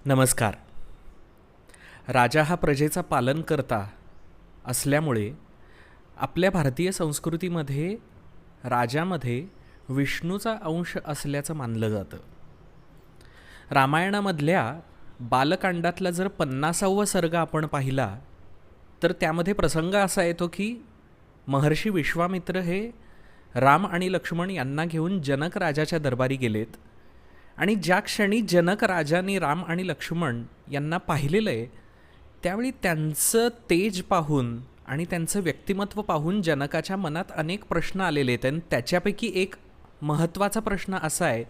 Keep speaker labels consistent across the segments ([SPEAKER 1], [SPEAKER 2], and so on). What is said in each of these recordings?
[SPEAKER 1] नमस्कार. राजा हा प्रजेचा पालनकर्ता असल्यामुळे आपल्या भारतीय संस्कृतीमध्ये राजामध्ये विष्णूचा अंश असल्याचं मानलं जातं. रामायणामधल्या बालकांडातला जर 50वा सर्ग आपण पाहिला तर त्यामध्ये प्रसंग असा येतो की महर्षी विश्वामित्र हे राम आणि लक्ष्मण यांना घेऊन जनक राजाच्या दरबारी गेलेत आणि ज्या क्षणी जनक राजाने राम आणि लक्ष्मण यांना पाहिलेलं आहे त्यावेळी त्यांचं तेज पाहून आणि त्यांचं व्यक्तिमत्व पाहून जनकाच्या मनात अनेक प्रश्न आलेले आहेत. आणि त्याच्यापैकी एक महत्त्वाचा प्रश्न असा आहे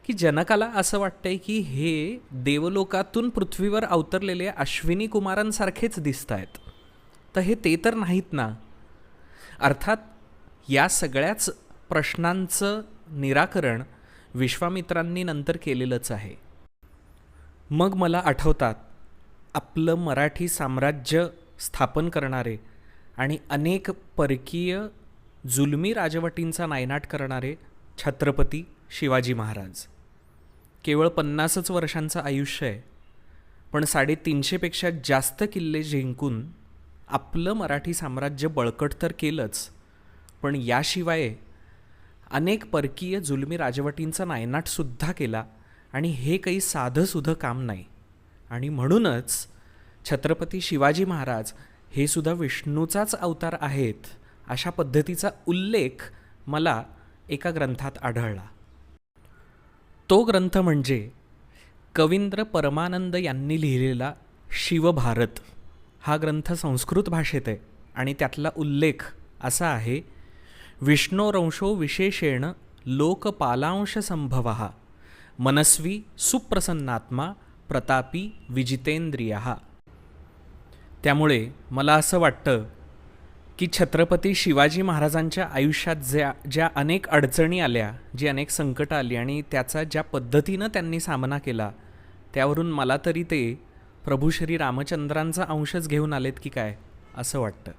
[SPEAKER 1] की जनकाला असं वाटतंय की हे देवलोकातून पृथ्वीवर अवतरलेले अश्विनी कुमारांसारखेच दिसत आहेत, तर हे ते तर नाहीत ना. अर्थात या सगळ्याच प्रश्नांचं निराकरण विश्वामित्रांनी नंतर केलेलंच आहे. मग मला आठवतात आपलं मराठी साम्राज्य स्थापन करणारे आणि अनेक परकीय जुलमी राजवटींचा नायनाट करणारे छत्रपती शिवाजी महाराज. केवळ 50च वर्षांचं आयुष्य आहे, पण 350पेक्षा जास्त किल्ले जिंकून आपलं मराठी साम्राज्य बळकट तर केलंच, पण याशिवाय अनेक परकीय जुलमी राजवटींचा नायनाटसुद्धा केला. आणि हे काही साधंसुधं काम नाही. आणि म्हणूनच छत्रपती शिवाजी महाराज हे सुद्धा विष्णूचाच अवतार आहेत अशा पद्धतीचा उल्लेख मला एका ग्रंथात आढळला. तो ग्रंथ म्हणजे कवींद्र परमानंद यांनी लिहिलेला शिवभारत. हा ग्रंथ संस्कृत भाषेत आहे आणि त्यातला उल्लेख असा आहे: विष्णोरंशो विशेषेण लोकपालांश संभवः मनस्वी सुप्रसन्नात्मा प्रतापी विजितेंद्रियः. त्यामुळे मला असं वाटतं की छत्रपती शिवाजी महाराजांच्या आयुष्यात ज्या अनेक अडचणी आल्या, जी अनेक संकटं आली आणि त्याचा ज्या पद्धतीनं त्यांनी सामना केला, त्यावरून मला तरी ते प्रभू श्री रामचंद्रांचा अंशच घेऊन आलेत की काय असं वाटतं.